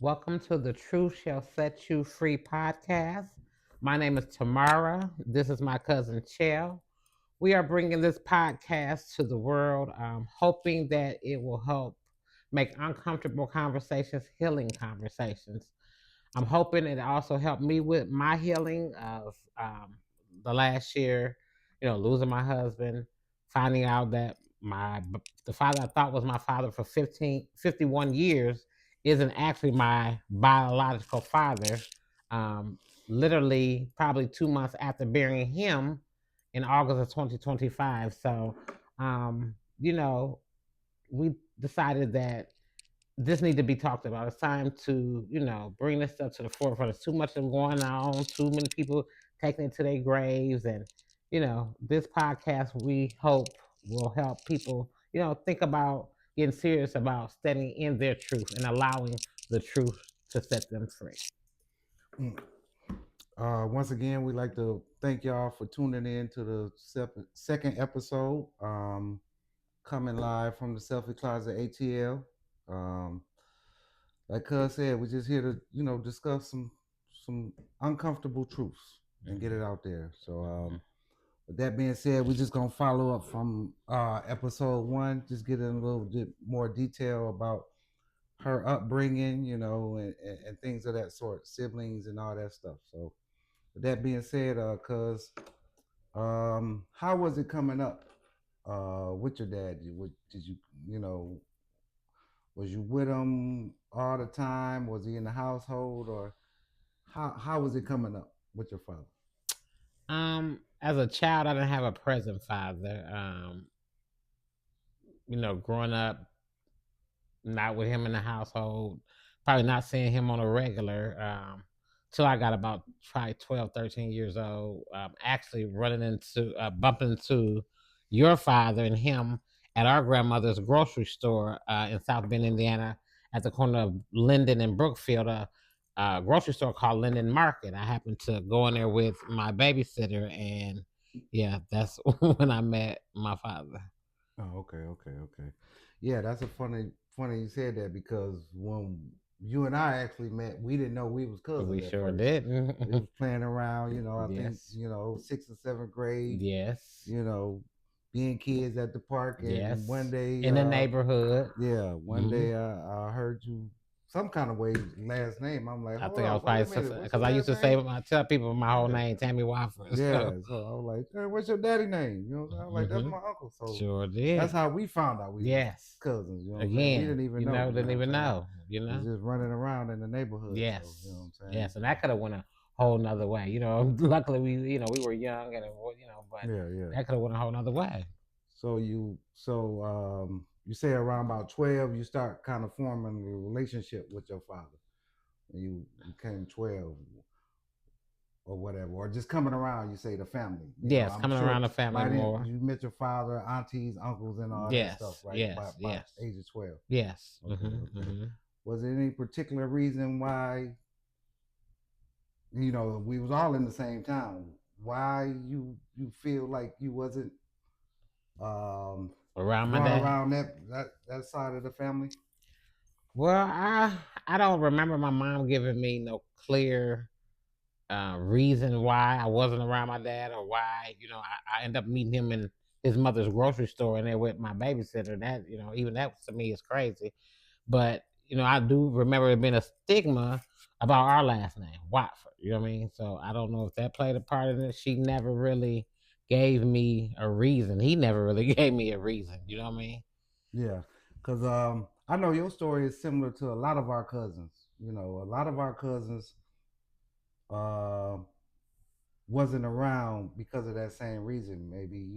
Welcome to the Truth Shall Set You Free podcast. My name is Tamara. This is my cousin Chell. We are bringing this podcast to the world, hoping that it will help make uncomfortable conversations healing conversations. I'm hoping it also helped me with my healing of the last year, losing my husband, finding out that the father I thought was my father for 51 years isn't actually my biological father. Um, Literally, probably 2 months after burying him in August of 2025. So, you know, we decided that this need to be talked about. It's time to, bring this stuff to the forefront. There's too much of going on, too many people taking it to their graves. And, this podcast we hope will help people, think about getting serious about standing in their truth and allowing the truth to set them free. Mm. Once again, we'd like to thank y'all for tuning in to the second episode, coming live from the Selfie Closet ATL. Um, like Cuz said, we're just here to, discuss some uncomfortable truths and get it out there. So, with that being said, we're just gonna follow up from episode one, just get in a little bit more detail about her upbringing, and things of that sort, siblings and all that stuff. So, with that being said, cuz how was it coming up with your dad? Did you, you know, was you with him all the time? Was he in the household, or how was it coming up with your father? As a child, I didn't have a present father. Growing up, not with him in the household, probably not seeing him on a regular till I got about probably 12, 13 years old. Actually bumping into your father and him at our grandmother's grocery store in South Bend, Indiana, at the corner of Linden and Brookfield, a grocery store called Linden Market. I happened to go in there with my babysitter, and yeah, that's when I met my father. Oh, okay. Yeah, that's a funny you said that because when you and I actually met, we didn't know we was We cousins at sure first. did. We was playing around, I think, Yes. sixth and seventh grade, Yes. you know, being kids at the park, and one Yes. day, In the neighborhood. yeah, one Hmm. day I heard you some kind of way last name. I'm like, I hold think I was up, wait a probably minute, what's your because I used last to say name? I tell people my whole Yeah, name, Tammy Wofford. yeah. So, So I was like, hey, what's your daddy name? You know what I'm saying? I was like, that's hmm, my uncle. So sure that's did. how we found out we was Yes. cousins. You know what I'm saying? We Again, didn't even know. You didn't know what even I'm saying? know. We was just running around in the neighborhood. So you know Yes. what I'm saying? Yes, and that could have went a whole nother way. Luckily we were young and but Yeah, yeah. that could have went a whole nother way. So you say around about 12, you start kind of forming a relationship with your father. And you became 12 or whatever, or just coming around. You say the family. Yes, I'm coming sure around the family by then more. you met your father, aunties, uncles, and all that stuff, Yes, right? By yes, yes, age of 12. yes. Okay, Hmm. okay. Hmm. Was there any particular reason why we was all in the same town? Why you feel like you wasn't um Around my brought dad. around that side of the family? Well, I don't remember my mom giving me no clear reason why I wasn't around my dad or why I end up meeting him in his mother's grocery store and there with my babysitter. That even that to me is crazy. But I do remember it being a stigma about our last name, Watford. You know what I mean? So I don't know if that played a part in it. She never really gave me a reason. He never really gave me a reason. You know what I mean? Yeah, because I know your story is similar to a lot of our cousins. A lot of our cousins uh, wasn't around because of that same reason. Maybe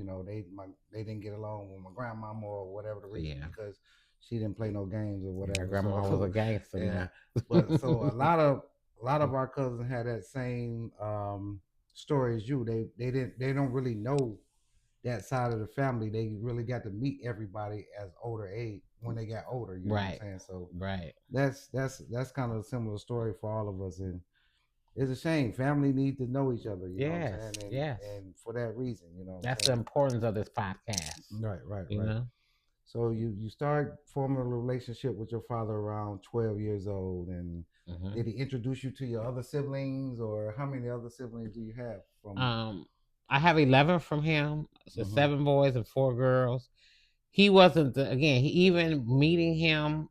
they didn't get along with my grandmama or whatever the reason, Yeah. because she didn't play no games or Yeah, whatever. grandma was a So gangster yeah, now. but so a lot of our cousins had that same story as you. They don't really know that side of the family. They really got to meet everybody as older age when they got older. You know what I'm Right. saying? So Right. that's kind of a similar story for all of us, and it's a shame. Family need to know each other. You know what I'm Yes. saying? And Yes. and for that reason, you know what That's I'm the saying? importance of this podcast. Right, right, You right. know. So you start forming a relationship with your father around 12 years old, and Hmm. did he introduce you to your other siblings, or how many other siblings do you have from? Um, I have 11 from him. So Hmm. 7 boys and 4 girls. He wasn't again. He even meeting him.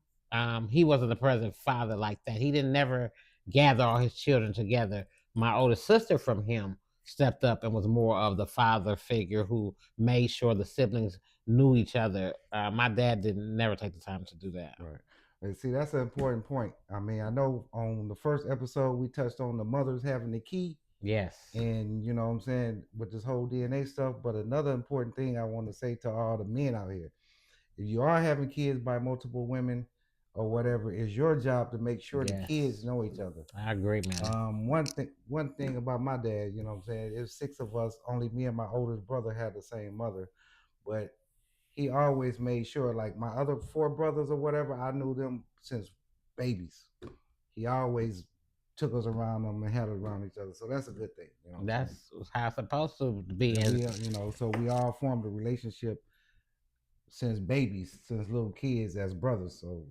He wasn't the present father like that. He didn't never gather all his children together. My older sister from him stepped up and was more of the father figure who made sure the siblings knew each other. My dad didn't never take the time to do that. Right. And see, that's an important point. I mean, I know on the first episode we touched on the mothers having the key, Yes. and you know what I'm saying, with this whole DNA stuff. But another important thing I want to say to all the men out here: if you are having kids by multiple women or whatever, it's your job to make sure the kids Yes. know each other. I agree, man. One thing about my dad, you know what I'm saying, it was 6 of us. Only me and my oldest brother had the same mother, but he always made sure, like my other 4 brothers or whatever, I knew them since babies. He always took us around them and had us around each other. So that's a good thing, you know what I'm saying? That's how it's supposed to be. And And so we all formed a relationship since babies, since little kids as brothers. So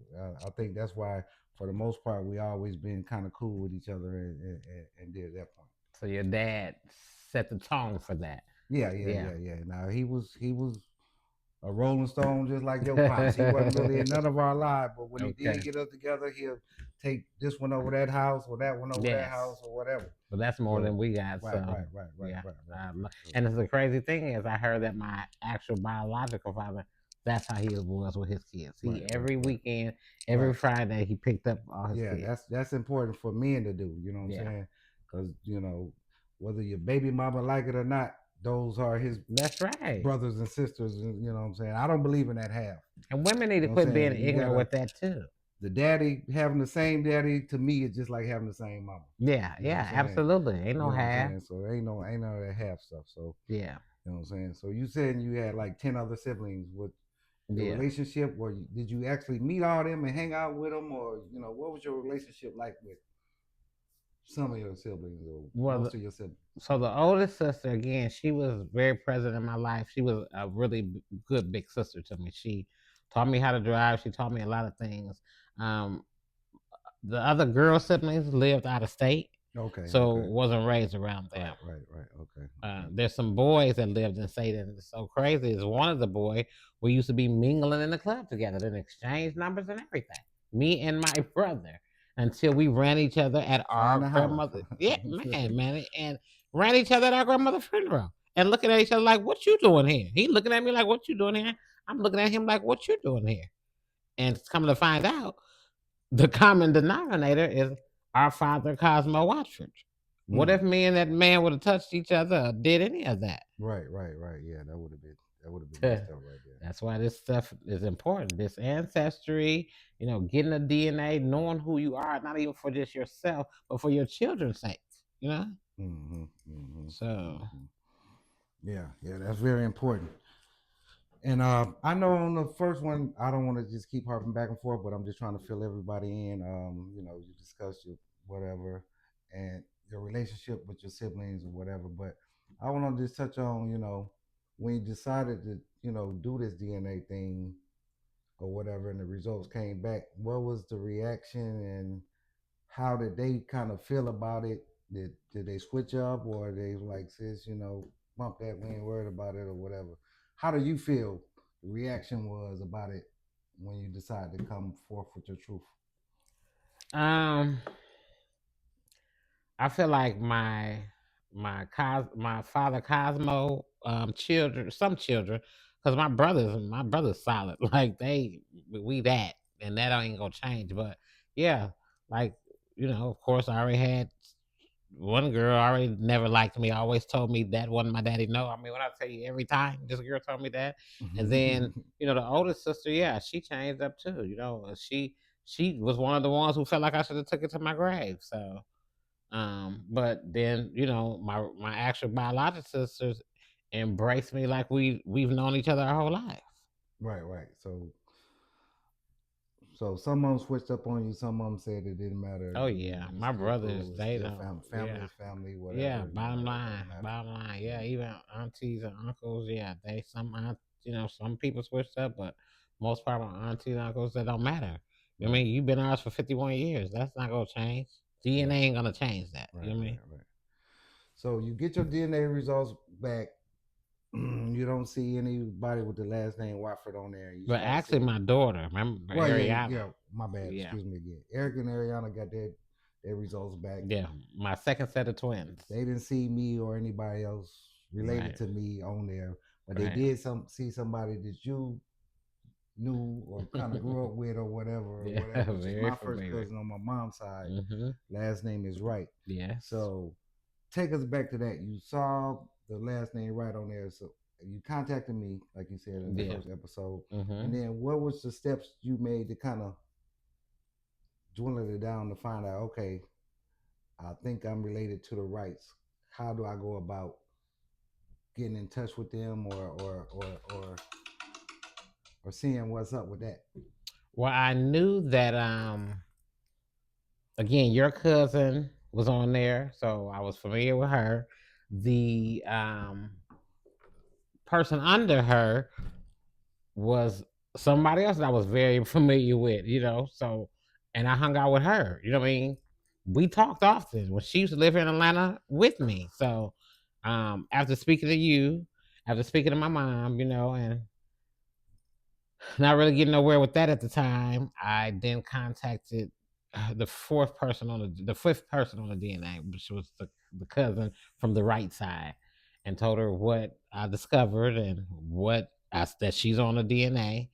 I think that's why, for the most part, we always been kind of cool with each other and did that point. so your dad set the tone for that. Yeah, yeah, Yeah. yeah, yeah. Now he was a Rolling Stone just like your pops. He wasn't really in none of our lives, but when he Okay. did get us together, he'll take this one over that house or that one over that Yes. house or whatever. But that's more So than we got. right, So right, right, right, yeah. right, right. So, And the crazy thing is, I heard that my actual biological father, that's how he was with his kids. right, He right, every right, weekend, right. every Friday, he picked up all his Yeah, kids. that's important for men to do. You know what I'm Yeah. saying? Because whether your baby mama like it or not, those are his That's right. brothers and sisters. You know what I'm saying? I don't believe in that half. And women need You to know what I'm quit being saying? You ignorant gotta with that too. the daddy having the same daddy to me is just like having the same mama. Yeah, You know what I'm yeah, saying? absolutely. Ain't You no know what I'm half. saying? So ain't none of that half stuff. So Yeah, you know what I'm saying? So you said you had like 10 other siblings. With your yeah. relationship, or did you actually meet all them and hang out with them, or what was your relationship like with some of your siblings or Well, most of your siblings? so the oldest sister, again, she was very present in my life. She was a really good big sister to me. She taught me how to drive. She taught me a lot of things. Um, the other girl siblings lived out of state, Okay, so okay. wasn't raised around Right, them. right, right. Okay, okay. There's some boys that lived in state, and it's so crazy is one of the boy we used to be mingling in the club together, then exchange numbers and everything. Me and my brother, until we ran each other at Trying our to holler. grandmother. Yeah, man, and ran each other at our grandmother's funeral, and looking at each other like, "What you doing here?" He looking at me like, "What you doing here?" I'm looking at him like, "What you doing here?" And it's coming to find out, the common denominator is our father, Cosmo Watford. What Mm. if me and that man would have touched each other or did any of that? Right, right, right. Yeah, that would have been messed up right there. That's why this stuff is important. This ancestry, getting the DNA, knowing who you are, not even for just yourself, but for your children's sake. You know. Mm-hmm, mm-hmm, So mm-hmm. Yeah, yeah, that's very important. And I know on the first one, I don't want to just keep harping back and forth, but I'm just trying to fill everybody in. You discuss your whatever and your relationship with your siblings or whatever. But I want to just touch on, when you decided to, do this DNA thing or whatever, and the results came back. What was the reaction, and how did they kind of feel about it? Did they switch up, or they like, sis, bump that, we ain't worried about it or whatever? How do you feel the reaction was about it when you decided to come forth with your truth? um I feel like my father Cosmo children, some children, because my brother's solid. Like we that, and that ain't gonna change. But yeah, like of course I already had one girl already never liked me. Always told me that wasn't my daddy. No, I mean when I tell you every time this girl told me that, and then the oldest sister, yeah, she changed up too. She was one of the ones who felt like I should have took it to my grave. So. But then my actual biological sisters embrace me like we've known each other our whole life. Right, right. So some of them switched up on you. Some of them said it didn't matter. Oh yeah, It's my still brothers cool. It's they still don't. family Yeah, is family, yeah. whatever. It don't matter. Bottom line. Yeah, even aunties and uncles. Yeah, they some aunt, some people switched up, but most part of my aunties and uncles, that don't matter. You know what I mean? You've been ours for 51 years. That's not gonna change. DNA Right. ain't gonna change that. Right, You know what I right, mean? right. So you get your DNA results back. You don't see anybody with the last name Watford on there. You But start actually, seeing. my daughter, remember Well, yeah, Ariana? yeah. My bad. Yeah, Excuse me again. Eric and Ariana got their results back. yeah, my second set of twins. They didn't see me or anybody else related Right, to me on there, but they right. did see somebody that you knew or kind of grew up with or whatever, Yeah, which is very my first familiar. cousin on my mom's side. Mm-hmm. Last name is Wright. Yes. So take us back to that. You saw the last name right on there. So you contacted me, like you said in the Yeah. first episode. Mm-hmm. And then what was the steps you made to kind of dwindle it down to find out, okay, I think I'm related to the Wrights. How do I go about getting in touch with them or seeing what's up with that? Well, I knew that again, your cousin was on there, so I was familiar with her. The person under her was somebody else that I was very familiar with, you know. So, and I hung out with her. You know what I mean? We talked often when she used to live here in Atlanta with me. So, after speaking to you, after speaking to my mom, you know, and not really getting nowhere with that at the time, I then contacted the fifth person on the DNA, which was the cousin from the right side, and told her what I discovered and that she's on the DNA,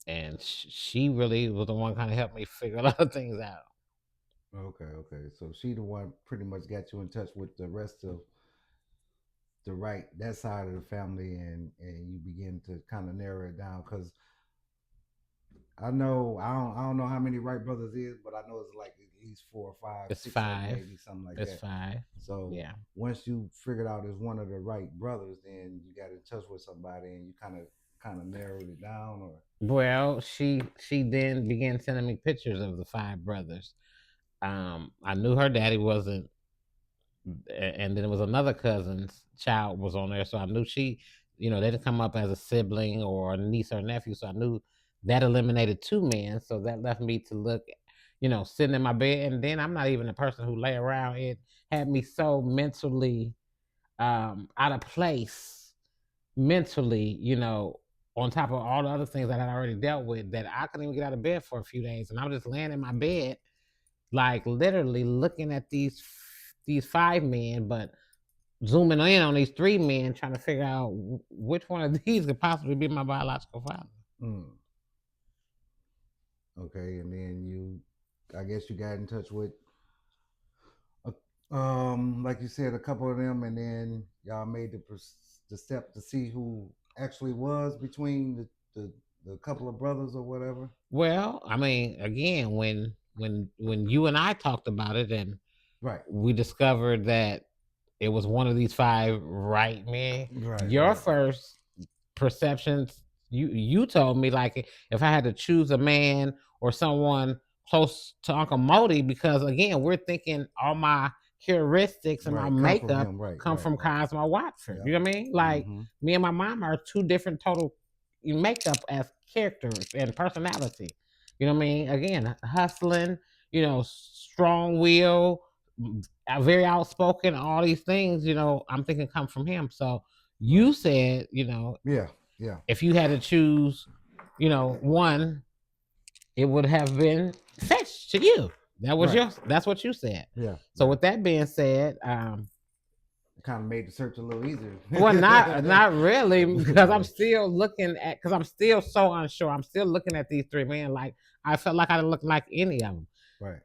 and she really was the one kind of helped me figure a lot of things out. Okay, okay. So she the one pretty much got you in touch with the rest of the right that side of the family, and you begin to kind of narrow it down because I don't know how many Wright brothers is, but I know it's like at least 4 or 5, It's 6, 7, 5. maybe something like It's that. 5. So Yeah. once you figured out it's one of the Wright brothers, then you got in touch with somebody and you kind of narrowed it down, or Well, she then began sending me pictures of the 5 brothers. I knew her daddy wasn't, and then it was another cousin's child was on there, so I knew she, you know, they didn't come up as a sibling or a niece or nephew, so I knew that eliminated 2 men, so that left me to look, you know, sitting in my bed, and then I'm not even a person who lay around. It had me so mentally out of place mentally, you know, on top of all the other things that I had already dealt with, that I couldn't even get out of bed for a few days, and I was just laying in my bed, like literally looking at these 5 men, but zooming in on these 3 men, trying to figure out which one of these could possibly be my biological father. mm, okay, and then I guess you got in touch with, like you said, a couple of them, and then y'all made the step to see who actually was between the couple of brothers or whatever. Well, I mean, again, when you and I talked about it, and Right. we discovered that it was one of these 5 right men. Right. Your right. first perceptions, you told me, like, if I had to choose a man or someone close to Uncle Modi, because again, we're thinking all my heuristics and my Right, come from makeup him, right, come right, from right. Cosmo Watford. Yep. You know what I mean? Like, Mhm. me and my mom are 2 different total makeup as characters and personality. You know what I mean? Again, hustling, you know, strong will, very outspoken, all these things, you know, I'm thinking come from him. So you said, you know, Yeah, yeah. if you had to choose, you know, one, it would have been Fetch to you. That was Right. that's what you said. Yeah. So yeah. with that being said, kind of made the search a little easier. well, not really, because I'm still looking at, because I'm still so unsure. I'm still looking at these 3 men like I felt like I didn't look like any of them. Right.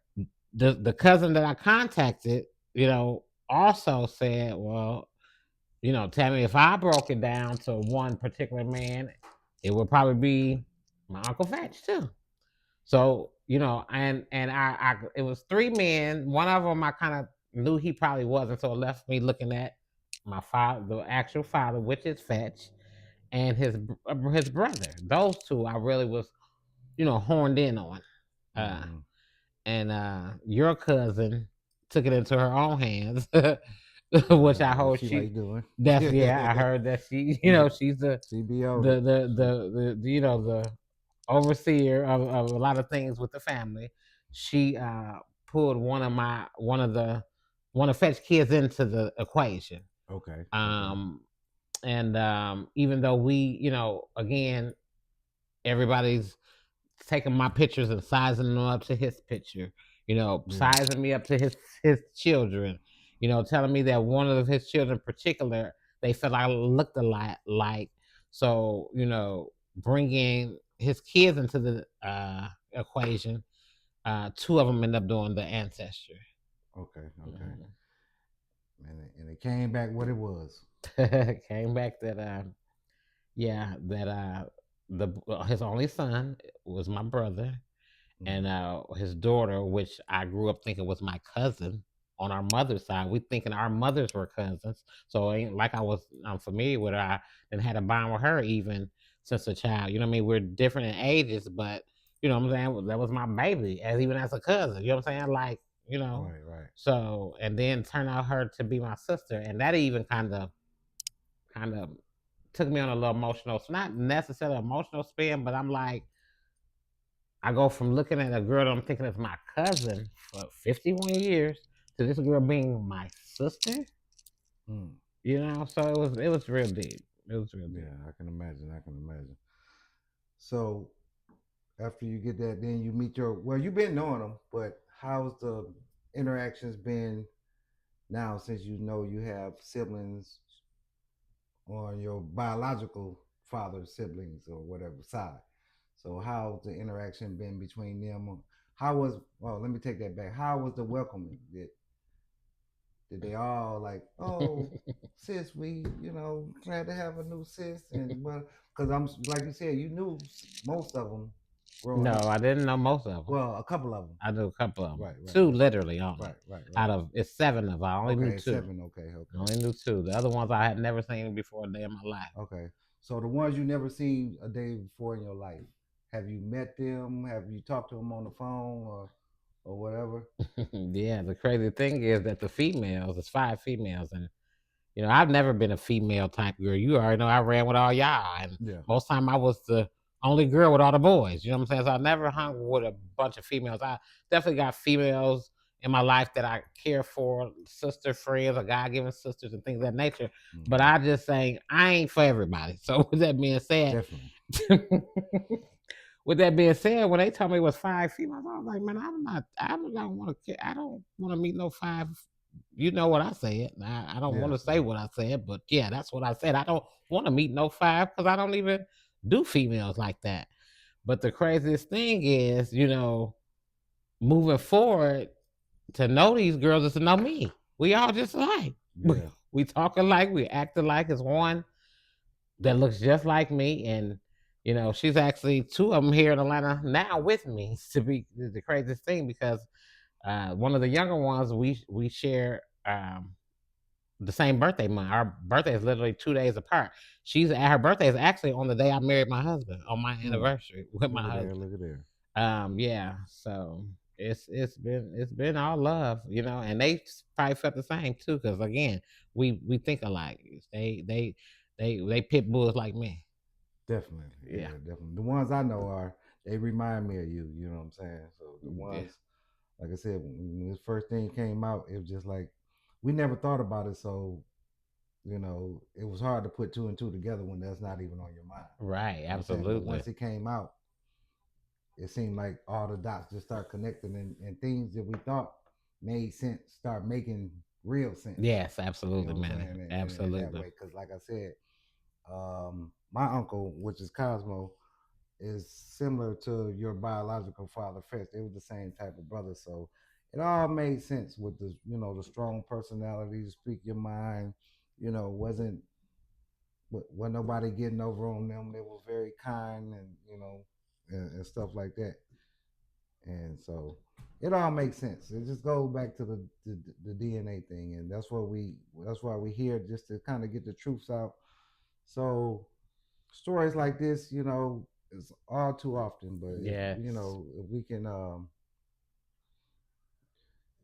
The cousin that I contacted, you know, also said, well, you know, Tammy, if I broke it down to one particular man, it would probably be my Uncle Fetch too. So, you know, and I it was 3 men. One of them I kind of knew he probably wasn't, so it left me looking at my father, the actual father, which is Fetch, and his brother. Those 2 I really was, you know, horned in on. Mhm. And your cousin took it into her own hands, which I hope she like doing. that's, yeah, I heard that she, you know, she's the CBO. the you know, overseer of a lot of things with the family. She pulled one of Fetch kids into the equation. Okay. Okay. Um, and even though we, again, everybody's taking my pictures and sizing them up to his picture, Yeah. sizing me up to his children, telling me that one of his children in particular, they felt I looked a lot like. So, bringing his kids into the equation, two of them end up doing the ancestry. Okay. Okay. And it came back what it was. Came back that yeah, that the his only son was my brother, and Mm. his daughter, which I grew up thinking was my cousin on our mother's side. We thinking our mothers were cousins, so it ain't like I'm familiar with her. I and had a bond with her even since a child. You know what I mean? We're different in ages, but you know what I'm saying. That was my baby, as even as a cousin. You know what I'm saying? Like Right. Right. So and then turn out her to be my sister, and that even kind of took me on a little emotional, so not necessarily emotional spin, but I'm like, I go from looking at a girl that I'm thinking is my cousin for 51 years to this girl being my sister. Mm. So it was real deep. It was real deep. Yeah, I can imagine. I can imagine. So after you get that, then you meet your. Well, you've been knowing them, but how's the interactions been now since you know you have siblings on your biological father's siblings or whatever side? So how's the interaction been between them? How was? Well, let me take that back. How was the welcoming? Did they all like, oh, sis, we, glad to have a new sis, and well, because I'm like you said, you knew most of them growing No, up. I didn't know most of them. Well, a couple of them. I knew a couple of them. Right, right, Two right, literally only. right, right, Out right. of it's seven of them. I only knew Okay, two. seven. Okay, I okay, only knew two. The other ones I had never seen before a day in my life. okay. So the ones you never seen a day before in your life, have you met them? Have you talked to them on the phone or whatever? Yeah, the crazy thing is that the females, it's five females, and I've never been a female type girl. You already know I ran with all y'all, and Yeah. most time I was the only girl with all the boys. You know what I'm saying? So I never hung with a bunch of females. I definitely got females in my life that I care for, sister friends or God given sisters and things of that nature. But Hmm. I just saying I ain't for everybody. So with that being said, Definitely. with that being said, when they told me it was five females, I was like, man, I don't want to, I don't want to meet no five. You know what I said. I don't Yeah, want to say yeah. what I said, but yeah, that's what I said. I don't want to meet no five because I don't even do females like that. But the craziest thing is, moving forward, to know these girls is to know me. We all just alike. Yeah. We talk alike, we act alike as one that looks just like me, and she's actually two of them here in Atlanta now with me. To be the craziest thing, because one of the younger ones we share the same birthday month. Our birthday is literally 2 days apart. She's at her birthday is actually on the day I married my husband, on my Hmm. anniversary with my Look at there. husband. Look at there. Yeah, so it's been all love, and they probably felt the same too, because again, we think alike. They pit bulls like me. Definitely. Yeah. Yeah, definitely. The ones I know are they remind me of you, you know what I'm saying? So the Yeah. ones like I said, when this first thing came out, it was just like we never thought about it, so it was hard to put two and two together when that's not even on your mind. Right, You know what I'm saying? But absolutely. once it came out, it seemed like all the dots just start connecting and things that we thought made sense start making real sense. Yes, You know absolutely, what I'm saying? man. In that Absolutely. way. Because like I said, my uncle, which is Cosmo, is similar to your biological father, Fetch. They were the same type of brother. So it all made sense with the strong personality to speak your mind. Wasn't nobody getting over on them. They were very kind and and stuff like that. And so it all makes sense. It just goes back to the DNA thing, and that's why we here just to kind of get the truths out. So stories like this, is all too often. But if Yes. if we can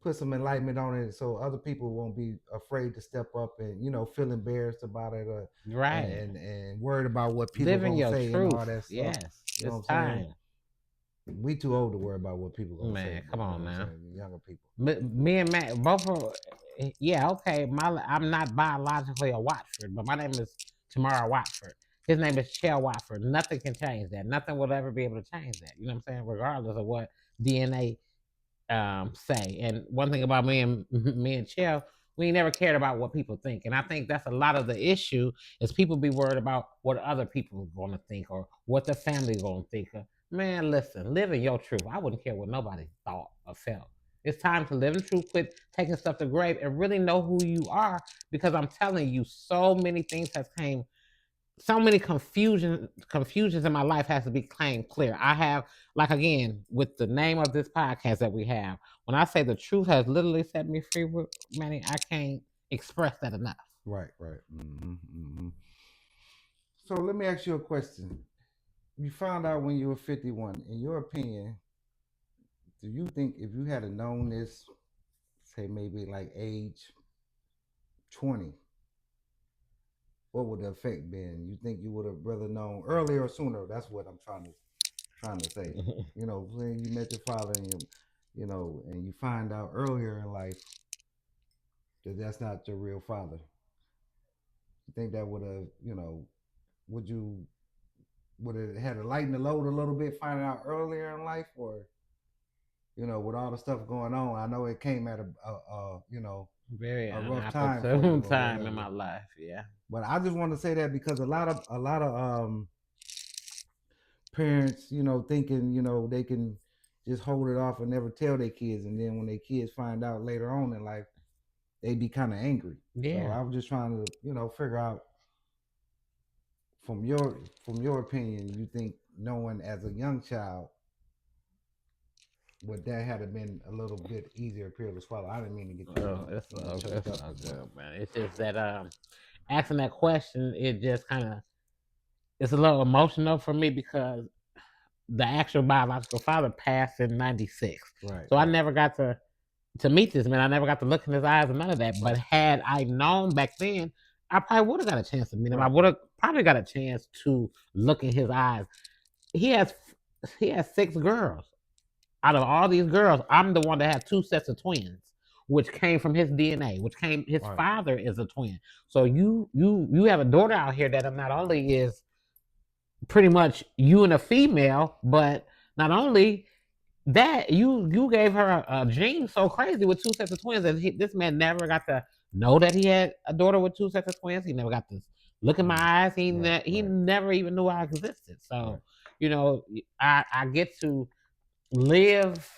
put some enlightenment on it so other people won't be afraid to step up and feel embarrassed about it, or Right. and worried about what people Living gonna your say and all truth. that stuff. Yes. You know It's what I'm saying? time. We too old to worry about what people gonna say, Man, but come you know on what I'm now. saying? The younger people. Me and Matt both are, yeah, okay. I'm not biologically a Watford, but my name is Tamara Watford. His name is Chell Watford. Nothing can change that. Nothing will ever be able to change that. You know what I'm saying? Regardless of what DNA say. And one thing about me and Chell, we never cared about what people think. And I think that's a lot of the issue is people be worried about what other people are going to think or what the family going to think. Man, listen, live in your truth. I wouldn't care what nobody thought or felt. It's time to live in truth, quit taking stuff to grave, and really know who you are. Because I'm telling you, so many things has came, so many confusions in my life has to be claimed clear. I have, like, again, with the name of this podcast that we have, when I say the truth has literally set me free, Manny, I can't express that enough. Right, right. So let me ask you a question. You found out when you were 51. In your opinion, do you think if you had known this, say maybe like age 20, what would the effect been? You think you would have rather known earlier or sooner? That's what I'm trying to say. When you met your father and and you find out earlier in life that that's not your real father. You think that would have, would you would it had to lighten the load a little bit finding out earlier in life, or with all the stuff going on? I know it came at Very a rough time for you unopportune or time in whatever. my life. Yeah. But I just want to say that because a lot of parents, thinking, they can just hold it off and never tell their kids, and then when their kids find out later on in life, they be kind of angry. So Yeah. I was just trying to, figure out from your opinion, you think knowing as a young child would that had been a little bit easier pill to swallow? I didn't mean to get you, Oh, choked it's up, all but good, man. It's just that asking that question, it just kind of, it's a little emotional for me because the actual biological father passed in '96, right, so I right, never got to meet this man. I never got to look in his eyes or none of that. But right, had I known back then, I probably would have got a chance to meet him. I right, would right, have probably got a chance to look in his eyes. He has he has 6 girls. Out of all these girls, I'm the one that had 2 sets of twins, which came from his DNA, which came his right, father is a twin. So you have a daughter out here that not only is pretty much you and a female, but not only that you gave her a gene so crazy with 2 sets of twins, and this man never got to know that he had a daughter with 2 sets of twins. He never got to look in my mm, eyes. right, He right, never even knew I existed. right, So you know, I get to live,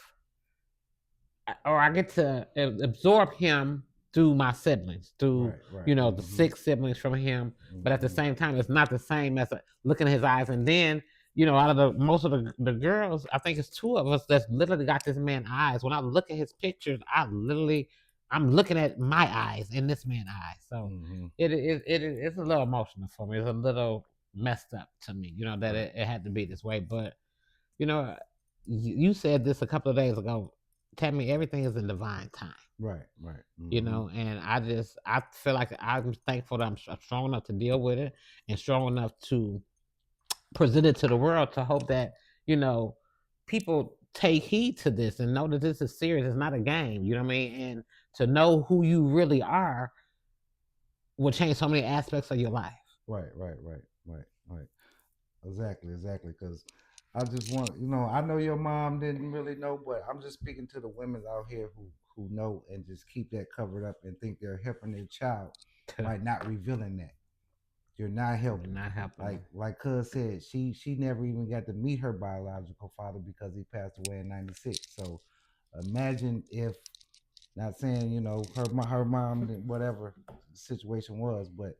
or I get to absorb him through my siblings, through right, right. the 6 siblings from him. But at the Hmm. same time, it's not the same as looking in his eyes. And then, out of the most of the girls, I think it's 2 of us that's literally got this man eyes. When I look at his pictures, I'm looking at my eyes in this man's eyes. So Hmm. it's a little emotional for me. It's a little messed up to me, that Right, it had to be this way. But you know, you said this a couple of days ago. Tell me, everything is in divine time. right, right. Hmm. And I feel like I'm thankful that I'm strong enough to deal with it and strong enough to present it to the world to hope that you know people take heed to this and know that this is serious. It's not a game. You know what I mean? And to know who you really are will change so many aspects of your life. Right, right, right, right, right. Exactly, exactly. Because I just want, I know your mom didn't really know, but I'm just speaking to the women out here who know and just keep that covered up and think they're helping their child by not revealing that. You're not You're helping. not helping them. Like Cuz said, she never even got to meet her biological father because he passed away in '96. So imagine if, not saying her mom whatever the situation was, but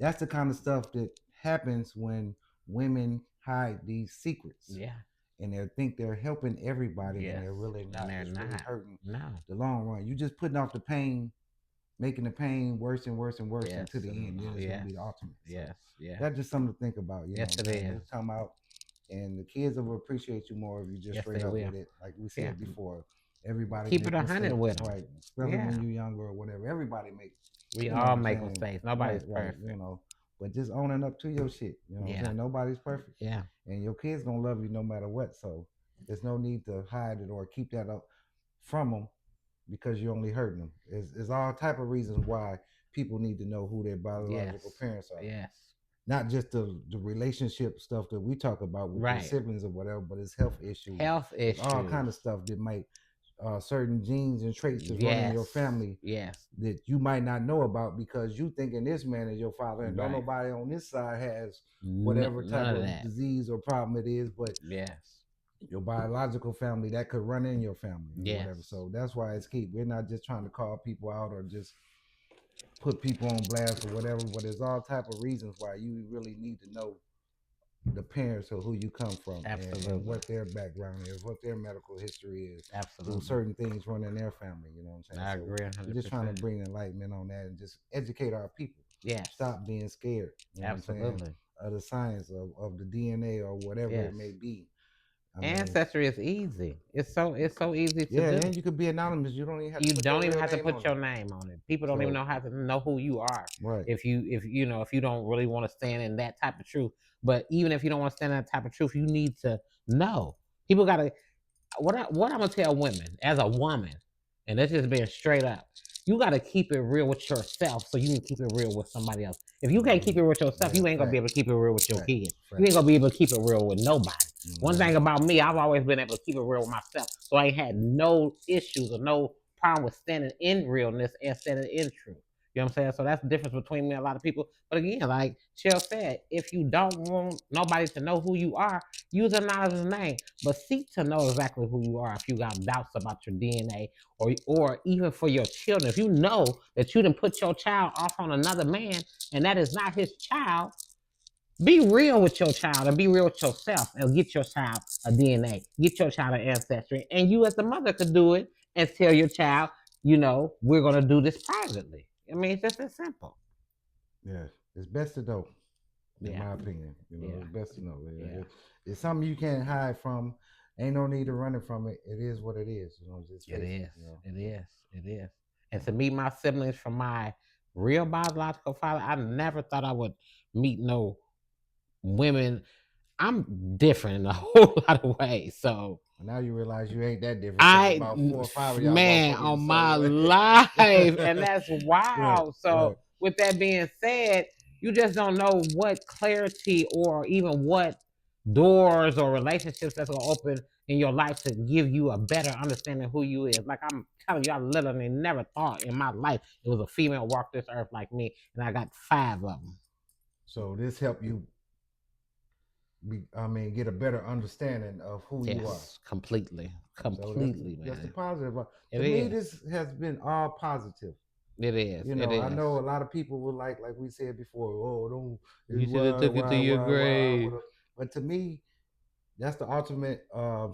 that's the kind of stuff that happens when women hide these secrets Yeah. and they think they're helping everybody when Yes. they're really And not. they're It's really not. hurting No. the long run. You just putting off the pain, making the pain worse and worse and worse Yes. until the And end. Then it's gonna yes. be the ultimate. So Yes. Yes. that's just something to think about. You know Yes, what I'm it saying? is. Just talking about, and the kids will appreciate you more if you just Yes, straight they up will. with it, like we Yeah. said before. everybody Keep make it 100 mistakes, with 'em. right? Especially Yeah. when you're younger or whatever. Everybody makes, We you know what all I'm make saying? mistakes. Right, Nobody's right. perfect. But just owning up to your shit. You know what I'm Yeah. saying? Nobody's perfect. Yeah. And your kids gonna love you no matter what. So there's no need to hide it or keep that up from them because you're only hurting them. There's all type of reasons why people need to know who their biological Yes. parents are. Yes. Not just the relationship stuff that we talk about with your Right. siblings or whatever, but it's health issues. Health It's all issues. kind of stuff that might certain genes and traits that's running in your family Yes. that you might not know about because you thinking this man is your father and don't Right. nobody on this side has whatever type None of of that. disease or problem it is, but Yes. your biological family that could run in your family or Yes. whatever. So that's why it's key. We're not just trying to call people out or just put people on blast or whatever, but there's all type of reasons why you really need to know the parents or who you come from and what their background is, what their medical history is. Absolutely. Do certain things run in their family, you know what I'm saying? I agree 100%. We're just trying to bring enlightenment on that and just educate our people. Yes. Stop being scared. You know Absolutely. what I'm saying? Of the science of the DNA or whatever it may be. Ancestry is easy. It's so easy to do. And you could be anonymous. You don't even have to put your name on it. People don't even know how to know who you are. Right. If you don't really want to stand in that type of truth. But even if you don't want to stand in that type of truth, you need to know. People gotta what I'm gonna tell women as a woman, and that's just being straight up. You got to keep it real with yourself so you can keep it real with somebody else. If you can't keep it real with yourself, you ain't going to be able to keep it real with your kids. You ain't going to be able to keep it real with nobody. One thing about me, I've always been able to keep it real with myself. So I ain't had no issues or no problem with standing in realness and standing in truth. You know what I'm saying? So that's the difference between me and a lot of people. But again, like Chill said, if you don't want nobody to know who you are, use anonymous name. But seek to know exactly who you are if you got doubts about your DNA or even for your children. If you know that you didn't put your child off on another man and that is not his child, be real with your child and be real with yourself and get your child a DNA, get your child an ancestry. And you as the mother could do it and tell your child, we're going to do this privately. I mean, it's just as simple. Yeah, it's best to know, in my opinion. It's best to know. It's something you can't hide from. Ain't no need to run it from it. It is what it is. Just it is. It is. And to meet my siblings from my real biological father, I never thought I would meet no women. I'm different in a whole lot of ways. So now you realize you ain't that different. About 4 or 5 of y'all man on my life, and that's wild. So with that being said, you just don't know what clarity or even what doors or relationships that's gonna open in your life to give you a better understanding of who you is. Like I'm telling you, I literally never thought in my life it was a female walk this earth like me, and I got 5 of them. So this helped you get a better understanding of who you are. Completely, so man. That's the positive. To me, this has been all positive. It is. I know a lot of people would like we said before. Oh, don't you should have took it to your grave. But to me, that's the ultimate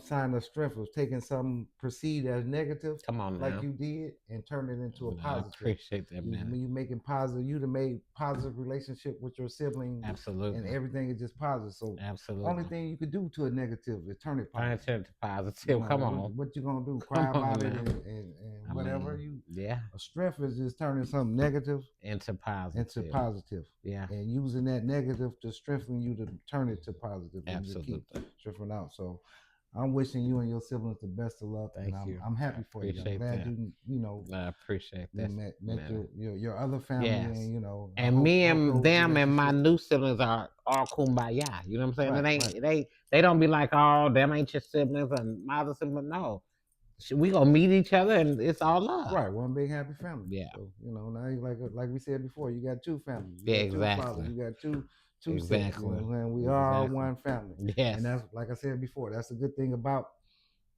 sign of strength of taking something perceived as negative, come on, like you did, and turn it into a positive. I appreciate that, man. You making positive. You have made positive relationship with your sibling, absolutely, and everything is just positive. So, absolutely, only thing you could do to a negative is turn it positive. Turn it to positive. Come on, what you gonna do? Cry about it and whatever you. Yeah, a strength is just turning something negative into positive. Yeah, and using that negative to strengthen you to turn it to positive. Absolutely. And to keep strengthening out. So I'm wishing you and your siblings the best of luck. Thank you. I'm happy for you. I'm glad I appreciate that. Met your other family and and me and them and my new siblings are all kumbaya. You know what I'm saying? Right, they don't be like, oh, them ain't your siblings and my other siblings. No. We gonna meet each other and it's all love. Right, one big happy family. Yeah. So, now you like we said before, you got 2 families. You got 2 fathers, you got two sets. And we are one family. Yes. And that's like I said before, that's a good thing about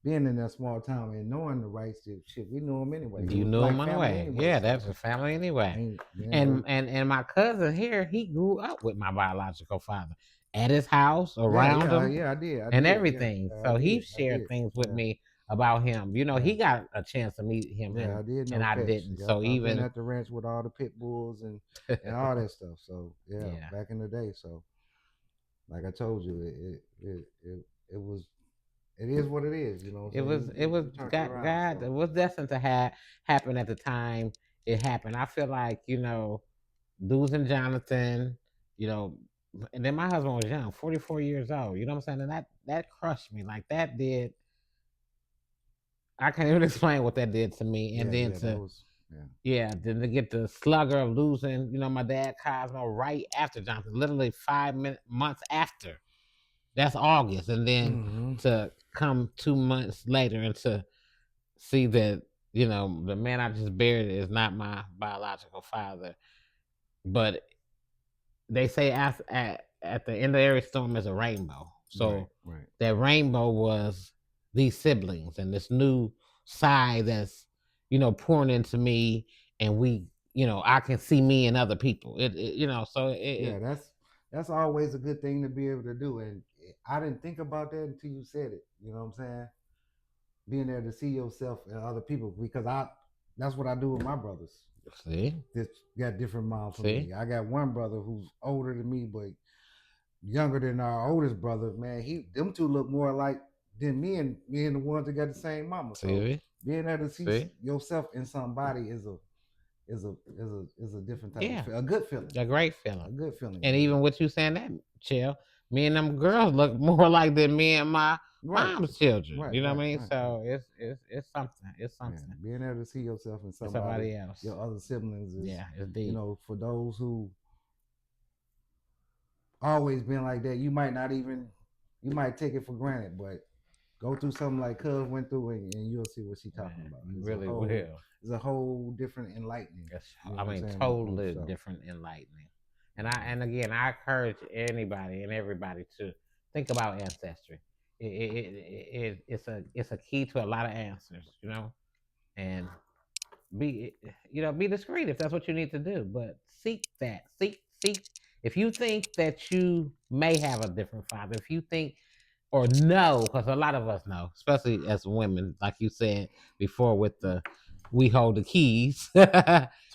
being in that small town and knowing the rights to shit. We knew them anyway. You knew them anyway. Yeah, that's a family anyway. And my cousin here, he grew up with my biological father at his house, around him. Yeah, I did. And everything. So he shared things with me about him. He got a chance to meet him. Yeah, I did. And I didn't. So I've even been at the ranch with all the pit bulls and all that stuff. So back in the day. So like I told you, it it is what it is. You know what It I'm was saying? it was You turned it God, around. God it So was destined to happen at the time it happened. I feel like, losing Jonathan, you know, and then my husband was young, 44 years old. You know what I'm saying? And that crushed me. Like that did. I can't even explain what that did to me. And then that to was yeah. yeah, then to get the slugger of losing, my dad Cosmo right after Jonathan, literally 5 months after. That's August, and then Mm-hmm. to come 2 months later and to see that the man I just buried is not my biological father. But they say at the end of every storm is a rainbow. Right, So right. that rainbow was these siblings and this new side that's pouring into me, and I can see me in other people. Yeah, that's always a good thing to be able to do. And I didn't think about that until you said it. You know what I'm saying? Being there to see yourself and other people because that's what I do with my brothers. See, This got different mom from see, me. I got one brother who's older than me, but younger than our oldest brother. Man, them two look more alike than me and the ones that got the same mama. So see, being able to see see. yourself in somebody is a different type Yeah, of a good feeling. a great feeling. A good feeling. And even with you saying that, Chill, me and them girls look more like than me and my Right. mom's children. Right, You know what right, I mean? right, So it's something. It's Yeah, something. being able to see yourself in Somebody else. your other siblings is, Yeah, it's deep. For those who always been like that, you might take it for granted, but go through something like Cuz went through and you'll see what she's talking about. You really will. It's a whole different enlightening. Totally different enlightening. And again, I encourage anybody and everybody to think about ancestry. It's a key to a lot of answers, and be discreet if that's what you need to do, but seek that. Seek if you think that you may have a different father, if you think or know, because a lot of us know, especially as women, like you said before, with the we hold the keys. So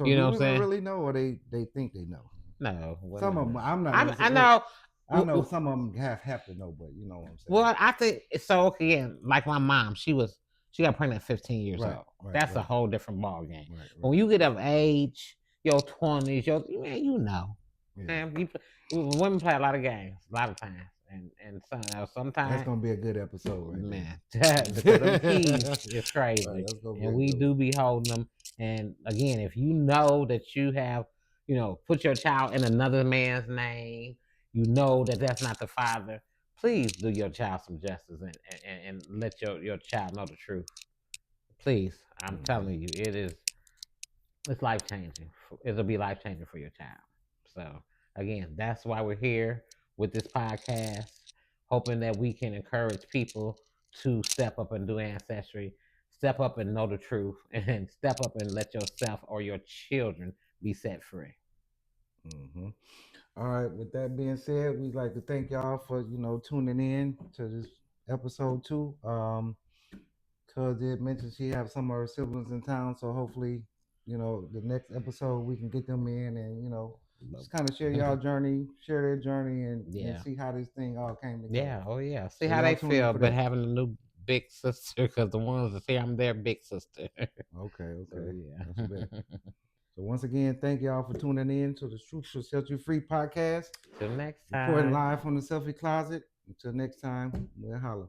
You do know what I'm women saying? really know, or they think they know? No, Some of them, I'm not. I know. I know some of them have to know, but you know what I'm saying. Well, I think so. Again, like my mom, she got pregnant at 15 years Right, old. right, That's a right. whole different ball game. Right, But when you get of age, your 20s, man, Yeah. man, women play a lot of games, a lot of times, and That's sometimes, gonna be a good episode, right man, there. because them keys is crazy, Right, that's gonna be and a we good do one. be holding them. And again, if you know that you have, put your child in another man's name, you know that that's not the father. Please do your child some justice and let your child know the truth. Please, I'm telling you, it's life changing. It'll be life changing for your child. So again, that's why we're here with this podcast, hoping that we can encourage people to step up and do ancestry, step up and know the truth, and step up and let yourself or your children be set free. Mm-hmm. All right. With that being said, we'd like to thank y'all for tuning in to this episode 2. Cause it mentioned she have some of her siblings in town, so hopefully, the next episode we can get them in and just kind of share y'all journey, share their journey, and Yeah. see how this thing all came together. Yeah. Oh yeah. See So how y'all they tune in feel, for but that. having a new big sister, because the ones that say I'm their big sister. Okay. So, yeah. That's a bet. So once again, thank y'all for tuning in to the Truth Shall Set You Free podcast. Till next Recording time. live from the Selfie Closet. Until next time, we'll holla.